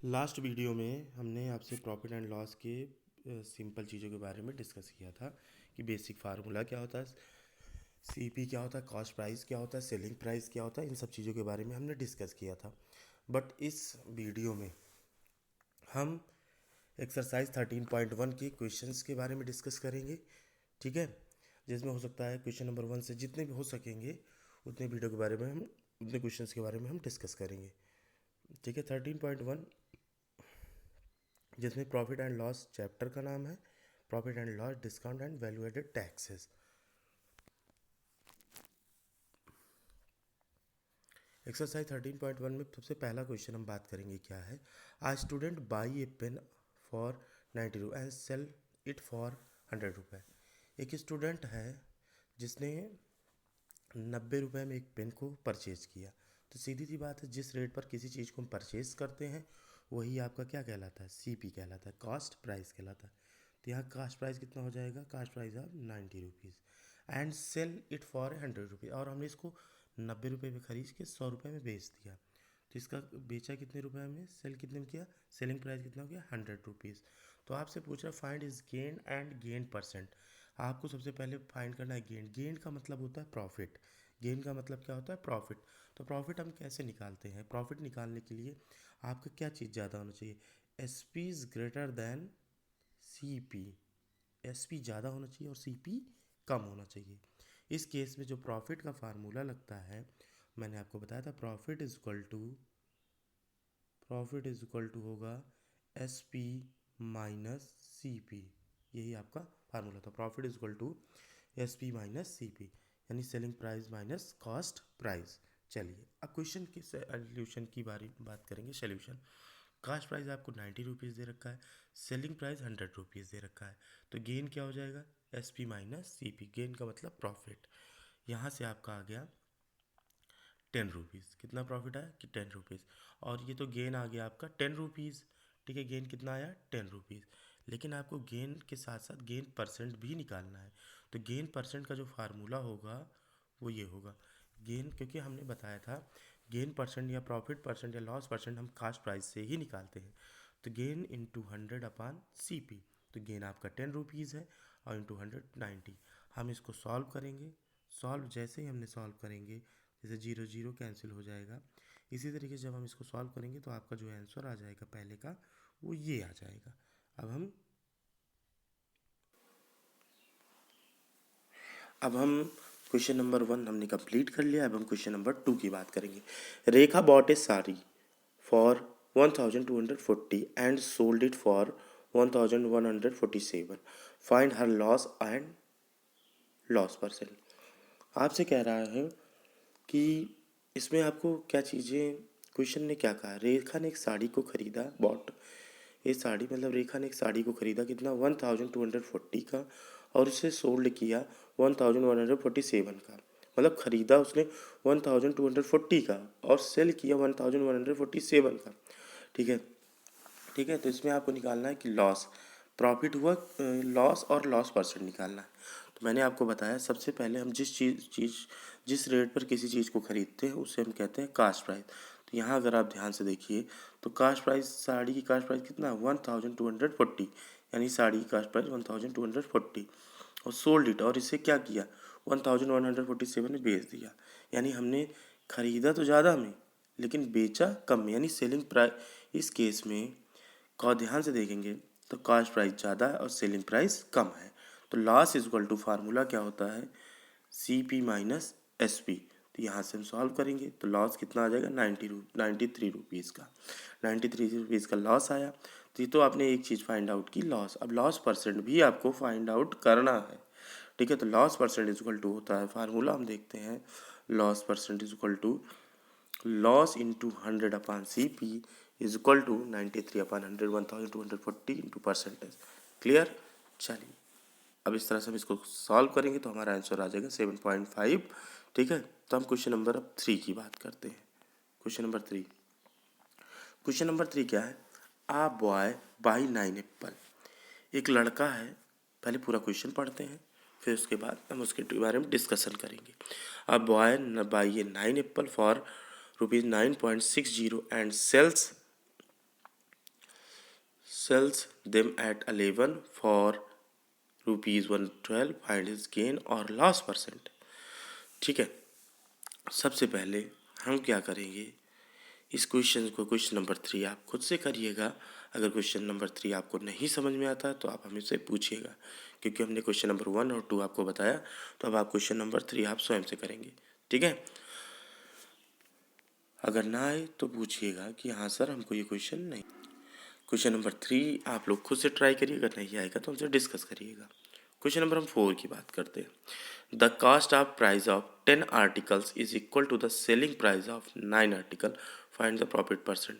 Last video में हमने आपसे प्रॉफिट एंड लॉस के सिंपल चीज़ों के बारे में डिस्कस किया था कि बेसिक फार्मूला क्या होता है, सीपी क्या होता है, कॉस्ट प्राइस क्या होता है, सेलिंग प्राइस क्या होता है, इन सब चीज़ों के बारे में हमने डिस्कस किया था। बट इस वीडियो में हम एक्सरसाइज 13.1 के क्वेश्चंस के बारे में डिस्कस करेंगे। ठीक है, जिसमें हो सकता है क्वेश्चन नंबर 1 से जितने भी हो सकेंगे उतने वीडियो के बारे में हम उतने क्वेश्चंस के बारे में हम डिस्कस करेंगे। ठीक है, 13.1 जिसमें प्रॉफिट एंड लॉस चैप्टर का नाम है profit and loss discount and value added taxes. Exercise 13.1 में सबसे पहला क्वेश्चन हम बात करेंगे क्या है। A student buy a pen for 90 रुपये एंड सेल इट फॉर 100 रुपये। एक स्टूडेंट है जिसने 90 रुपये में एक पेन को परचेज किया। तो सीधी सी बात है, जिस रेट पर किसी चीज़ को हम परचेज करते हैं वही आपका क्या कहलाता है, सीपी कहलाता है, कॉस्ट प्राइस कहलाता है। तो यहाँ कास्ट प्राइस कितना हो जाएगा, cost price of 90 rupees and sell it for 100 रुपये। और हमने इसको 90 रुपये में खरीद के 100 रुपये में बेच दिया। तो इसका बेचा कितने रुपए में, सेल कितने में किया, सेलिंग प्राइस कितना हो गया 100 रुपीज़। तो आपसे पूछ रहा find is gain and gain percent. आपको सबसे पहले फाइंड करना है गेन। गेन का मतलब होता है प्रॉफिट। गेन का मतलब क्या होता है, प्रॉफिट। तो प्रॉफिट हम कैसे निकालते हैं, प्रॉफिट निकालने के लिए आपका क्या चीज़ ज़्यादा होना चाहिए, S P is greater than C P. S P ज़्यादा होना चाहिए और सी पी कम होना चाहिए। इस केस में जो प्रॉफिट का फार्मूला लगता है, मैंने आपको बताया था प्रॉफिट इज इक्वल टू होगा S P minus C P. यही आपका फार्मूला था, profit is equal to S P minus C P, यानी selling price minus cost price. चलिए अब क्वेश्चन की सोल्यूशन की बात करेंगे। सोल्यूशन, कास्ट प्राइस आपको 90 रुपीज़ दे रखा है, सेलिंग प्राइस 100 रुपीज़ दे रखा है। तो गेन क्या हो जाएगा, S P minus C P. Gain का मतलब प्रॉफिट। यहाँ से आपका आ गया 10 रुपीज़। कितना प्रॉफिट आया कि 10 रुपीज़। और ये तो गेन आ गया आपका 10 रुपीज़। ठीक है, गेन कितना आया 10 रुपीज़। लेकिन आपको गेन के साथ साथ गेन परसेंट भी निकालना है। तो गेन परसेंट का जो फार्मूला होगा वो ये होगा। गेन, क्योंकि हमने बताया था गेन परसेंट या प्रॉफिट परसेंट या लॉस परसेंट हम कास्ट प्राइस से ही निकालते हैं। तो गेन इंटू 100/CP। तो गेन आपका 10 रुपीज़ है और इंटू 100 90। हम इसको सॉल्व करेंगे। सॉल्व जैसे ही हमने सॉल्व करेंगे, जैसे जीरो जीरो कैंसिल हो जाएगा, इसी तरीके से जब हम इसको सॉल्व करेंगे तो आपका जो आंसर आ जाएगा पहले का वो ये आ जाएगा। अब हम क्वेश्चन नंबर 1 हमने कंप्लीट कर लिया। अब हम क्वेश्चन नंबर 2 की बात करेंगे। Rekha bought a sari for 1240 and sold it for 1147। Find her loss and loss percent. आपसे कह रहा है कि इसमें आपको क्या चीज़ें, क्वेश्चन ने क्या कहा, रेखा ने एक साड़ी को खरीदा, बॉट ये साड़ी मतलब रेखा ने एक साड़ी को खरीदा कितना 1240 का, और उसे सोल्ड किया 1147 का। मतलब खरीदा उसने 1240 का और सेल किया 1147 का। ठीक है, ठीक है। तो इसमें आपको निकालना है कि लॉस, प्रॉफिट हुआ, लॉस और लॉस परसेंट निकालना है। तो मैंने आपको बताया सबसे पहले हम जिस रेट पर किसी चीज़ को खरीदते हैं उसे हम कहते हैं कास्ट प्राइस। तो यहाँ अगर आप ध्यान से देखिए तो कास्ट प्राइस, साड़ी की कास्ट प्राइस कितना 1240, यानी साड़ी की कास्ट प्राइस 1240। और सोल्ड इट, और इसे क्या किया 1147 में बेच दिया। यानी हमने खरीदा तो ज़्यादा में लेकिन बेचा कम में, यानी सेलिंग प्राइस। इस केस में को ध्यान से देखेंगे तो कास्ट प्राइस ज़्यादा है और सेलिंग प्राइस कम है। तो loss is equal to formula क्या होता है, C P minus S P. तो यहाँ से हम सॉल्व करेंगे तो लॉस कितना आ जाएगा 93 रुपीज़ का। 93 रुपीज़ का लॉस आया। तो ये तो आपने एक चीज़ फाइंड आउट की, लॉस। अब लॉस परसेंट भी आपको फाइंड आउट करना है। ठीक है, तो loss percent is equal to होता है, फार्मूला हम देखते हैं, loss percent is equal to loss into 100/CP is equal to 93/100, 1240 into percentage. Clear. चलिए अब इस तरह से हम इसको सॉल्व करेंगे तो हमारा आंसर आ जाएगा 7.5। ठीक है, तो हम क्वेश्चन नंबर अब 3 की बात करते हैं। क्वेश्चन नंबर 3 क्या है, आ बॉय बाई 9 एप्पल। एक लड़का है, पहले पूरा क्वेश्चन पढ़ते हैं फिर उसके बाद हम उसके बारे में डिस्कशन करेंगे। आ boy buy a 9 apple for ₹9.60 and sells sells them at 11 for rupees 112, find his gain और loss percent। ठीक है, सबसे पहले हम क्या करेंगे, इस क्वेश्चन को, क्वेश्चन नंबर 3 आप खुद से करिएगा। अगर क्वेश्चन नंबर 3 आपको नहीं समझ में आता तो आप हमें से पूछिएगा, क्योंकि हमने क्वेश्चन नंबर 1 और 2 आपको बताया, तो अब आप क्वेश्चन नंबर 3 आप स्वयं से करेंगे। ठीक है, अगर ना आए तो पूछिएगा कि हाँ सर हमको ये क्वेश्चन नहीं। क्वेश्चन नंबर 3 आप लोग खुद से ट्राई करिए, अगर नहीं आएगा तो हमसे डिस्कस करिएगा। क्वेश्चन नंबर हम 4 की बात करते हैं। The cost of price of 10 articles is equal to the selling price of 9 article, find the profit percent.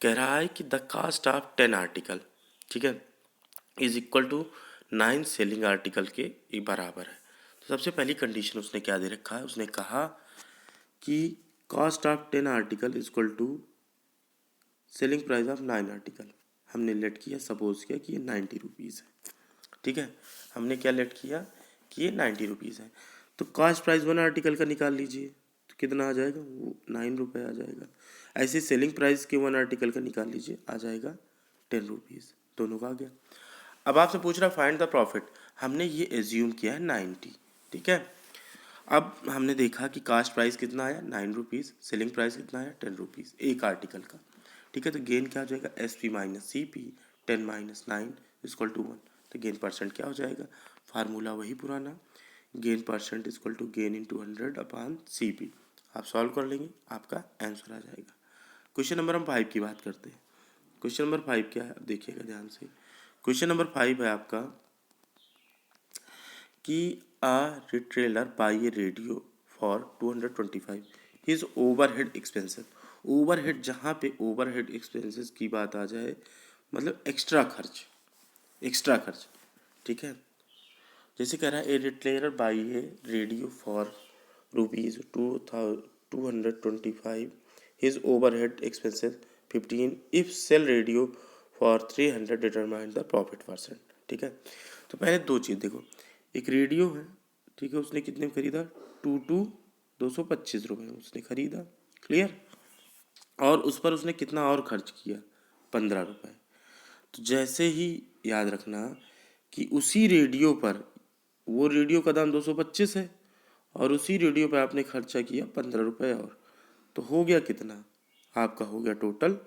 कह रहा है कि द कास्ट ऑफ 10 आर्टिकल, ठीक है, is equal to 9 selling article के बराबर है। तो सबसे पहली कंडीशन उसने क्या दे रखा है, उसने कहा कि cost of 10 article is equal to selling price of 9 article. हमने लेट किया, सपोज किया कि ये 90 रुपीज़ है। ठीक है, हमने क्या लेट किया कि ये 90 रुपीज़ है। तो कॉस्ट प्राइस 1 आर्टिकल का निकाल लीजिए, तो कितना आ जाएगा, वो 9 रुपये आ जाएगा। ऐसे सेलिंग प्राइस के 1 आर्टिकल का निकाल लीजिए, आ जाएगा 10 रुपीज़, दोनों का आ गया। अब आपसे पूछ रहा फाइंड द प्रॉफिट, हमने ये एज्यूम किया है 90। ठीक है, अब हमने देखा कि कास्ट प्राइस कितना आया 9 रुपीज़, सेलिंग प्राइस कितना आया 10 रुपीज़ एक आर्टिकल का। ठीक है, तो गेन क्या हो जाएगा, S P minus C P, 10 minus 9 equal to 1। तो गेन परसेंट क्या हो जाएगा, फार्मूला वही पुराना, gain percent equal to gain into 100 upon C P. आप सॉल्व कर लेंगे, आपका आंसर आ जाएगा। क्वेश्चन नंबर हम 5 की बात करते हैं। क्वेश्चन नंबर 5 क्या है, अब देखिएगा ध्यान से। क्वेश्चन नंबर 5 है आपका कि a retailer buy a radio for 225, his overhead expenses। Overhead, जहाँ पे ओवरहेड एक्सपेंसेस की बात आ जाए, मतलब एक्स्ट्रा खर्च, एक्स्ट्रा खर्च। ठीक है, जैसे कह रहा है a retailer buy a radio for rupees 225, his overhead expenses 15, if sell radio for 300 determine the profit percent. ठीक है, तो पहले दो चीज़ देखो, एक रेडियो है, ठीक है, उसने कितने में खरीदा, 225 रुपये में उसने खरीदा, क्लियर, और उस पर उसने कितना और खर्च किया, 15 रुपये। तो जैसे ही याद रखना कि उसी रेडियो पर, वो रेडियो का दाम 225 है और उसी रेडियो पर आपने खर्चा किया 15 रुपये और, तो हो गया कितना, आपका हो गया टोटल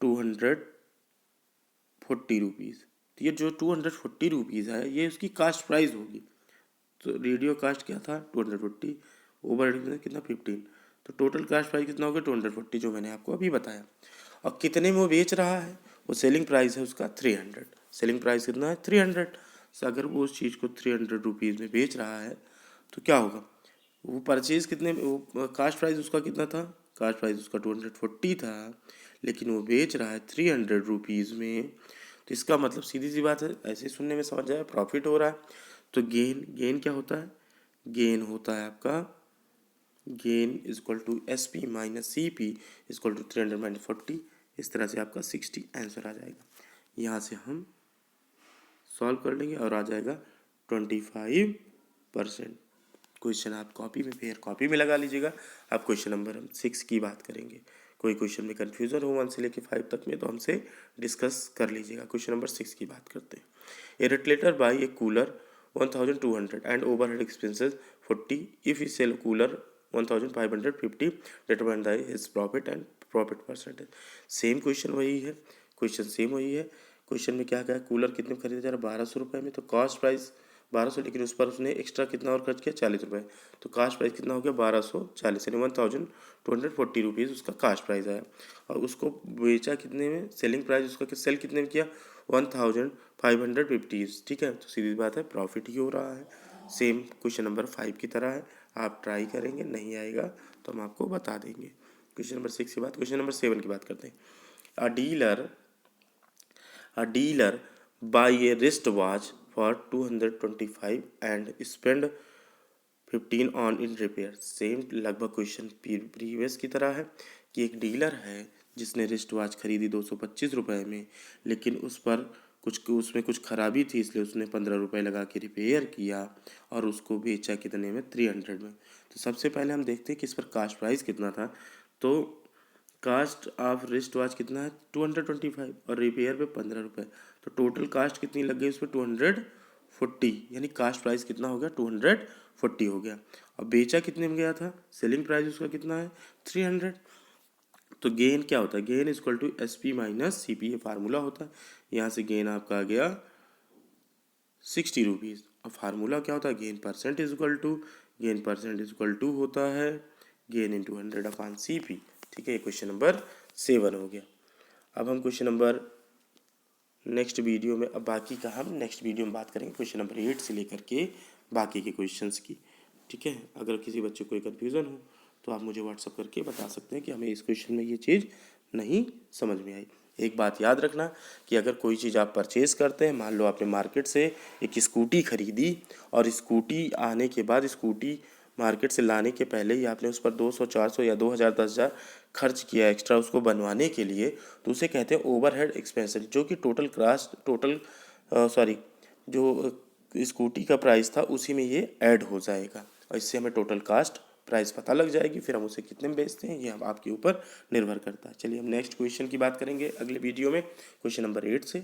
240 रुपीज़। तो ये जो 240 रुपीज़ है ये उसकी कास्ट प्राइस होगी। तो रेडियो कास्ट क्या था 240, ओवर कितना 15, तो टोटल कास्ट प्राइस कितना हो गया 240, जो मैंने आपको अभी बताया। और कितने में वो बेच रहा है, वो सेलिंग प्राइस है उसका 300, सेलिंग प्राइस कितना है 300। तो अगर वो उस चीज़ को 300 रुपीज़ में बेच रहा है तो क्या होगा, वो परचेज़ कितने में, वो कास्ट प्राइस उसका कितना था, कास्ट प्राइस उसका 240 था, लेकिन वो बेच रहा है 300 रुपीज़ में। तो इसका मतलब सीधी सी बात है, ऐसे सुनने में समझ आया, प्रॉफिट हो रहा है। तो गेन, गेन क्या होता है, गेन होता है आपका, gain is equal to S P minus C P equal to 300 minus 40। इस तरह से आपका 60 आंसर आ जाएगा। यहाँ से हम सॉल्व कर लेंगे और आ जाएगा 25%। क्वेश्चन आप कॉपी में, फिर कॉपी में लगा लीजिएगा। अब क्वेश्चन नंबर हम 6 की बात करेंगे। कोई क्वेश्चन में कन्फ्यूज़न हो 1 से लेकर 5 तक में तो हमसे डिस्कस कर लीजिएगा। क्वेश्चन नंबर 6 की बात करते हैं। A retailer buy a cooler 1200 and overhead expenses 40, if he sell cooler 1550, determine the his profit and profit percentage. Same question वही है, क्वेश्चन सेम वही है। क्वेश्चन में क्या क्या है, कूलर कितने में खरीदा जा रहा है 1200 रुपये में, तो कॉस्ट प्राइस 1200, लेकिन उस पर उसने एक्स्ट्रा कितना और खर्च किया 40 रुपये, तो कास्ट प्राइस कितना हो गया 1240, यानी 1240 रुपीज़ उसका कास्ट प्राइस आया। और उसको बेचा कितने में, सेलिंग प्राइस उसका सेल कितने में किया 1550। ठीक है, तो सीधी बात है प्रॉफिट ही हो रहा है। सेम क्वेश्चन नंबर 5 की तरह है, आप ट्राई करेंगे, नहीं आएगा तो हम आपको बता देंगे। क्वेश्चन नंबर 6 के बाद क्वेश्चन नंबर 7 की बात करते हैं। A dealer buy a wristwatch for 225 and spend 15 on in repair। Same लगभग क्वेश्चन प्रीवियस की तरह है कि एक डीलर है जिसने रिस्ट वॉच खरीदी 225 रुपये में, लेकिन उस पर उसमें कुछ खराबी थी, इसलिए उसने 15 रुपये लगा के रिपेयर किया और उसको बेचा कितने में 300 में। तो सबसे पहले हम देखते हैं कि इस पर कास्ट प्राइस कितना था। तो कास्ट ऑफ रिस्ट वॉच कितना है 225 और रिपेयर पे 15 रुपये, तो टोटल कास्ट कितनी लग गई उस पर 240, यानी कास्ट प्राइस कितना हो गया 240 हो गया। और बेचा कितने में गया था, सेलिंग प्राइस उसका कितना है 300। तो गेन क्या होता है, gain equal to S P minus C P, ये फार्मूला होता है। यहाँ से गेन आपका आ गया 60 रुपीज़। और फार्मूला क्या होता है, gain percent is equal to होता है gain into 100 upon C P. ठीक है, ये क्वेश्चन नंबर 7 हो गया। अब हम क्वेश्चन नंबर नेक्स्ट वीडियो में, अब बाकी का हम नेक्स्ट वीडियो में बात करेंगे क्वेश्चन नंबर 8 से लेकर के बाकी के क्वेश्चंस की। ठीक है, अगर किसी बच्चे को कोई कन्फ्यूज़न हो तो आप मुझे व्हाट्सअप करके बता सकते हैं कि हमें इस क्वेश्चन में ये चीज़ नहीं समझ में आई। एक बात याद रखना कि अगर कोई चीज़ आप परचेज़ करते हैं, मान लो आपने मार्केट से एक स्कूटी खरीदी और स्कूटी आने के बाद स्कूटी मार्केट से लाने के पहले ही आपने उस पर 200 400 या 2000 10,000 खर्च किया एक्स्ट्रा उसको बनवाने के लिए, तो उसे कहते हैं ओवरहेड एक्सपेंसेस, जो कि जो स्कूटी का प्राइस था उसी में ये ऐड हो जाएगा और इससे हमें टोटल कास्ट प्राइस पता लग जाएगी। फिर हम उसे कितने में बेचते हैं ये हम आपके ऊपर निर्भर करता है। चलिए हम नेक्स्ट क्वेश्चन की बात करेंगे अगले वीडियो में, क्वेश्चन नंबर 8 से।